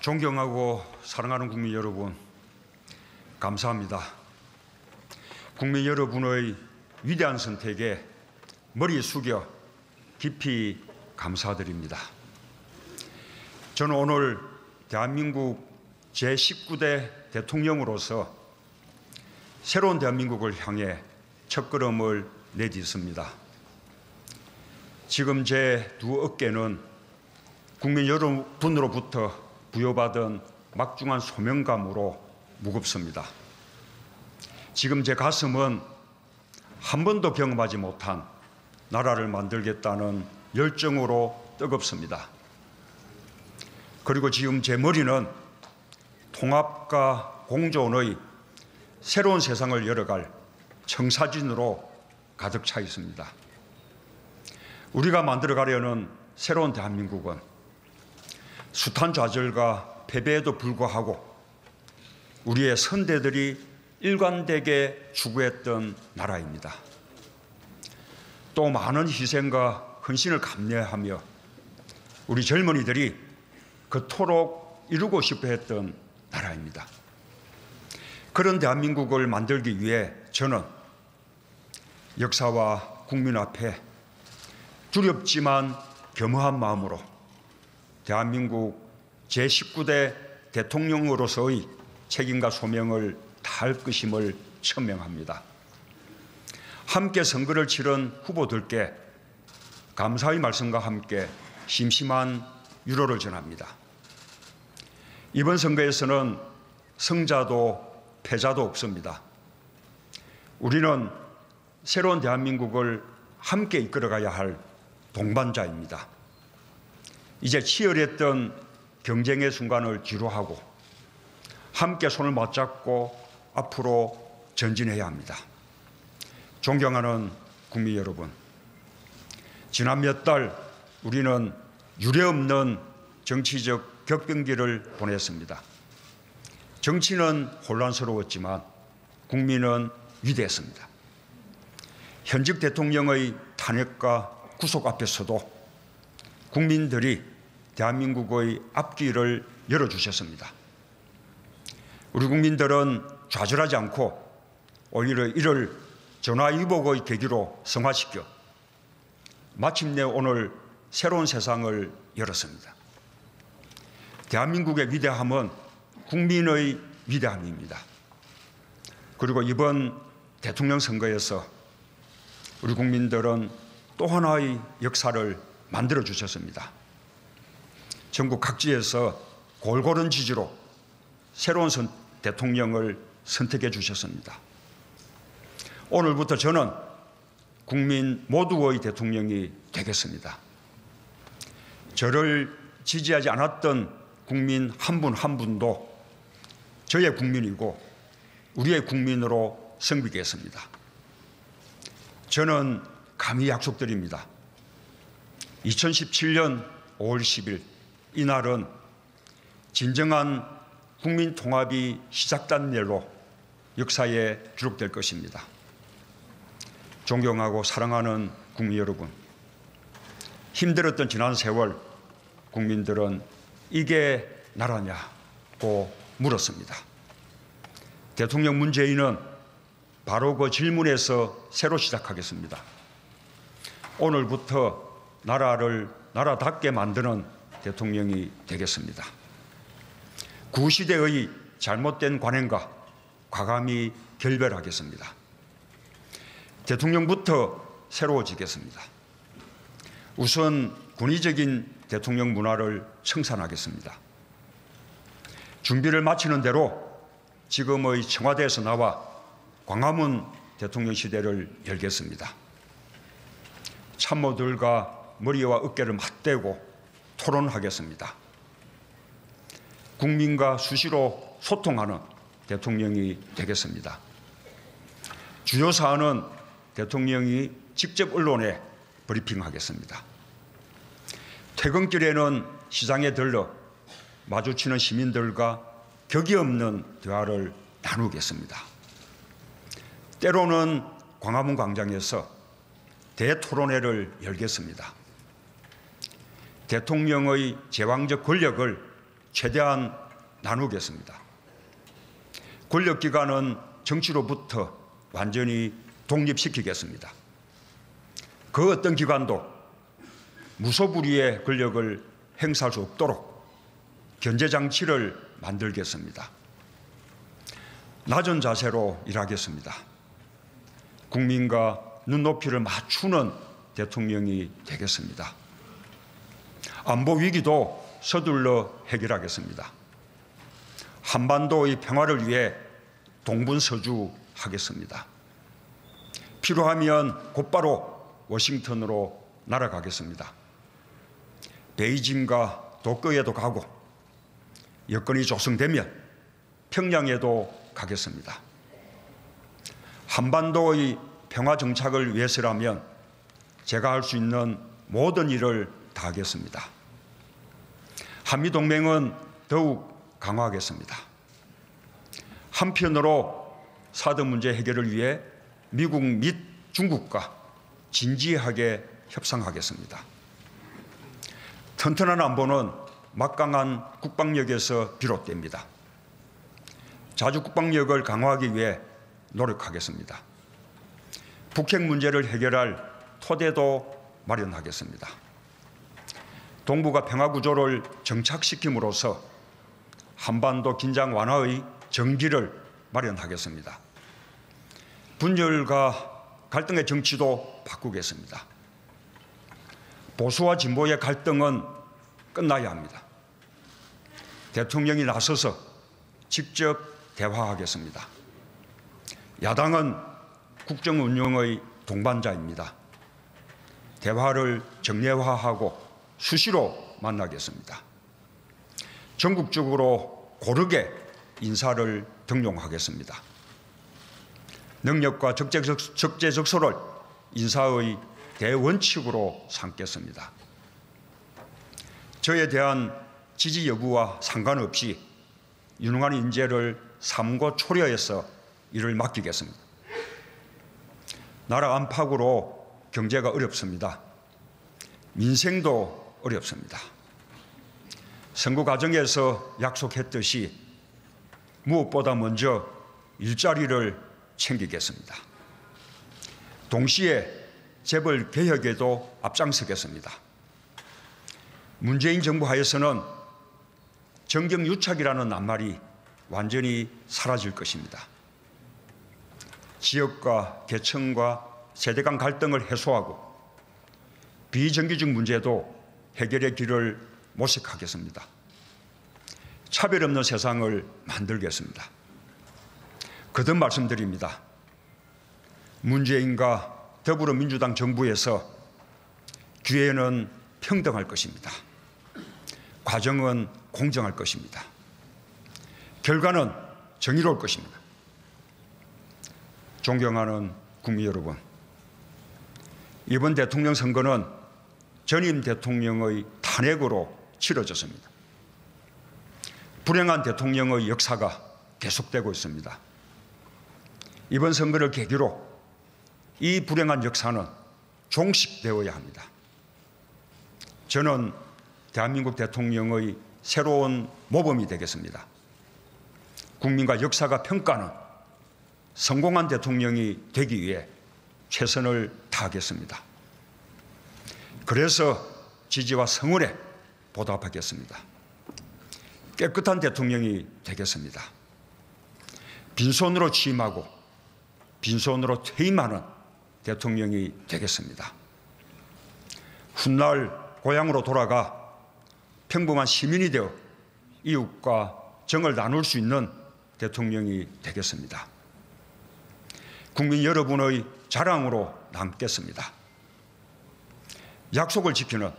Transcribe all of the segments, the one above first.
존경하고 사랑하는 국민 여러분, 감사합니다. 국민 여러분의 위대한 선택에 머리 숙여 깊이 감사드립니다. 저는 오늘 대한민국 제19대 대통령으로서 새로운 대한민국을 향해 첫걸음을 내딛습니다. 지금 제 두 어깨는 국민 여러분으로부터 부여받은 막중한 소명감으로 무겁습니다. 지금 제 가슴은 한 번도 경험하지 못한 나라를 만들겠다는 열정으로 뜨겁습니다. 그리고 지금 제 머리는 통합과 공존의 새로운 세상을 열어갈 청사진으로 가득 차 있습니다. 우리가 만들어가려는 새로운 대한민국은 숱한 좌절과 패배에도 불구하고 우리의 선대들이 일관되게 추구했던 나라입니다. 또 많은 희생과 헌신을 감내하며 우리 젊은이들이 그토록 이루고 싶어 했던 나라입니다. 그런 대한민국을 만들기 위해 저는 역사와 국민 앞에 두렵지만 겸허한 마음으로 대한민국 제19대 대통령으로서의 책임과 소명을 다할 것임을 천명합니다. 함께 선거를 치른 후보들께 감사의 말씀과 함께 심심한 유로를 전합니다. 이번 선거에서는 승자도 패자도 없습니다. 우리는 새로운 대한민국을 함께 이끌어가야 할 동반자입니다. 이제 치열했던 경쟁의 순간을 뒤로하고 함께 손을 맞잡고 앞으로 전진해야 합니다. 존경하는 국민 여러분, 지난 몇 달 우리는 유례없는 정치적 격변기를 보냈습니다. 정치는 혼란스러웠지만 국민은 위대했습니다. 현직 대통령의 탄핵과 구속 앞에서도 국민들이 대한민국의 앞길을 열어주셨습니다. 우리 국민들은 좌절하지 않고 오히려 이를 전화위복의 계기로 성화시켜 마침내 오늘 새로운 세상을 열었습니다. 대한민국의 위대함은 국민의 위대함입니다. 그리고 이번 대통령 선거에서 우리 국민들은 또 하나의 역사를 만들어 주셨습니다. 전국 각지에서 골고른 지지로 새로운 대통령을 선택해 주셨습니다. 오늘부터 저는 국민 모두의 대통령이 되겠습니다. 저를 지지하지 않았던 국민 한 분 한 분도 저의 국민이고 우리의 국민으로 섬기겠습니다. 저는 감히 약속드립니다. 2017년 5월 10일 이날은 진정한 국민 통합이 시작된 날로 역사에 기록될 것입니다. 존경하고 사랑하는 국민 여러분, 힘들었던 지난 세월 국민들은 이게 나라냐고 물었습니다. 대통령 문재인은 바로 그 질문에서 새로 시작하겠습니다. 오늘부터 나라를 나라답게 만드는 대통령이 되겠습니다. 구시대의 잘못된 관행과 과감히 결별하겠습니다. 대통령부터 새로워지겠습니다. 우선 권위적인 대통령 문화를 청산하겠습니다. 준비를 마치는 대로 지금의 청와대에서 나와 광화문 대통령 시대를 열겠습니다. 참모들과 머리와 어깨를 맞대고 토론하겠습니다. 국민과 수시로 소통하는 대통령이 되겠습니다. 주요 사안은 대통령이 직접 언론에 브리핑하겠습니다. 퇴근길에는 시장에 들러 마주치는 시민들과 격이 없는 대화를 나누겠습니다. 때로는 광화문 광장에서 대토론회를 열겠습니다. 대통령의 제왕적 권력을 최대한 나누겠습니다. 권력기관은 정치로부터 완전히 독립시키겠습니다. 그 어떤 기관도 무소불위의 권력을 행사할 수 없도록 견제장치를 만들겠습니다. 낮은 자세로 일하겠습니다. 국민과 눈높이를 맞추는 대통령이 되겠습니다. 안보 위기도 서둘러 해결하겠습니다. 한반도의 평화를 위해 동분서주하겠습니다. 필요하면 곧바로 워싱턴으로 날아가겠습니다. 베이징과 도쿄에도 가고 여건이 조성되면 평양에도 가겠습니다. 한반도의 평화 정착을 위해서라면 제가 할 수 있는 모든 일을 다하겠습니다. 한미동맹은 더욱 강화하겠습니다. 한편으로 사드 문제 해결을 위해 미국 및 중국과 진지하게 협상하겠습니다. 튼튼한 안보는 막강한 국방력에서 비롯됩니다. 자주 국방력을 강화하기 위해 노력하겠습니다. 북핵 문제를 해결할 토대도 마련하겠습니다. 동북아 평화 구조를 정착시킴으로써 한반도 긴장 완화의 전기를 마련하겠습니다. 분열과 갈등의 정치도 바꾸겠습니다. 보수와 진보의 갈등은 끝나야 합니다. 대통령이 나서서 직접 대화하겠습니다. 야당은 국정 운영의 동반자입니다. 대화를 정례화하고 수시로 만나겠습니다. 전국적으로 고르게 인사를 등용하겠습니다. 능력과 적재적소를 인사의 대원칙으로 삼겠습니다. 저에 대한 지지 여부와 상관없이 유능한 인재를 삼고 초려해서 일을 맡기겠습니다. 나라 안팎으로 경제가 어렵습니다. 민생도 어렵습니다. 선거 과정에서 약속했듯이 무엇보다 먼저 일자리를 챙기겠습니다. 동시에 재벌 개혁에도 앞장서겠습니다. 문재인 정부 하에서는 정경유착이라는 낱말이 완전히 사라질 것입니다. 지역과 계층과 세대 간 갈등을 해소하고 비정규직 문제도 해결의 길을 모색하겠습니다. 차별 없는 세상을 만들겠습니다. 거듭 말씀드립니다. 문재인과 더불어민주당 정부에서 기회는 평등할 것입니다. 과정은 공정할 것입니다. 결과는 정의로울 것입니다. 존경하는 국민 여러분, 이번 대통령 선거는 전임 대통령의 탄핵으로 치러졌습니다. 불행한 대통령의 역사가 계속되고 있습니다. 이번 선거를 계기로 이 불행한 역사는 종식되어야 합니다. 저는 대한민국 대통령의 새로운 모범이 되겠습니다. 국민과 역사가 평가하는 성공한 대통령이 되기 위해 최선을 다하겠습니다. 그래서 지지와 성원에 보답하겠습니다. 깨끗한 대통령이 되겠습니다. 빈손으로 취임하고 빈손으로 퇴임하는 대통령이 되겠습니다. 훗날 고향으로 돌아가 평범한 시민이 되어 이웃과 정을 나눌 수 있는 대통령이 되겠습니다. 국민 여러분의 자랑으로 남겠습니다. 약속을 지키는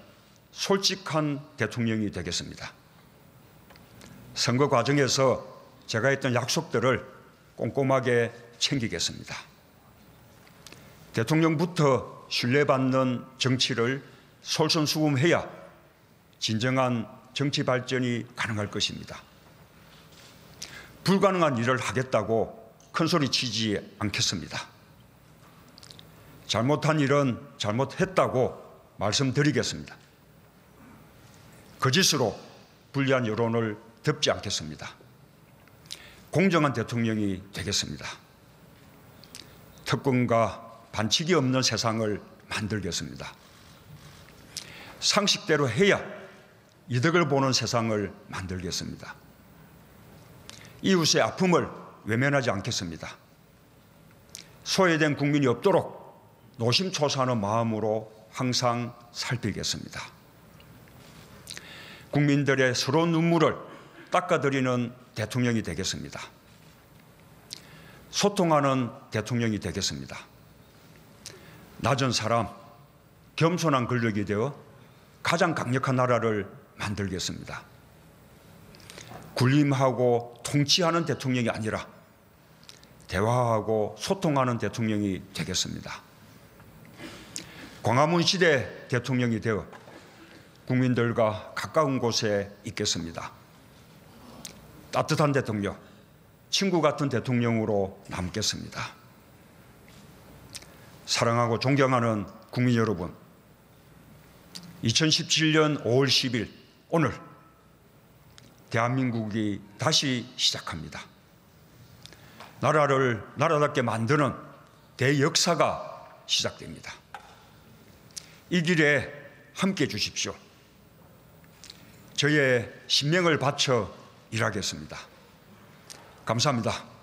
솔직한 대통령이 되겠습니다. 선거 과정에서 제가 했던 약속들을 꼼꼼하게 챙기겠습니다. 대통령부터 신뢰받는 정치를 솔선수범해야 진정한 정치 발전이 가능할 것입니다. 불가능한 일을 하겠다고 큰소리 치지 않겠습니다. 잘못한 일은 잘못했다고 말씀드리겠습니다. 거짓으로 불리한 여론을 덮지 않겠습니다. 공정한 대통령이 되겠습니다. 특권과 반칙이 없는 세상을 만들겠습니다. 상식대로 해야 이득을 보는 세상을 만들겠습니다. 이웃의 아픔을 외면하지 않겠습니다. 소외된 국민이 없도록 노심초사하는 마음으로 항상 살피겠습니다. 국민들의 서러운 눈물을 닦아드리는 대통령이 되겠습니다. 소통하는 대통령이 되겠습니다. 낮은 사람, 겸손한 권력이 되어 가장 강력한 나라를 만들겠습니다. 군림하고 통치하는 대통령이 아니라 대화하고 소통하는 대통령이 되겠습니다. 광화문 시대 대통령이 되어 국민들과 가까운 곳에 있겠습니다. 따뜻한 대통령, 친구 같은 대통령으로 남겠습니다. 사랑하고 존경하는 국민 여러분, 2017년 5월 10일 오늘 대한민국이 다시 시작합니다. 나라를 나라답게 만드는 대역사가 시작됩니다. 이 길에 함께해 주십시오. 저의 신명을 바쳐 일하겠습니다. 감사합니다.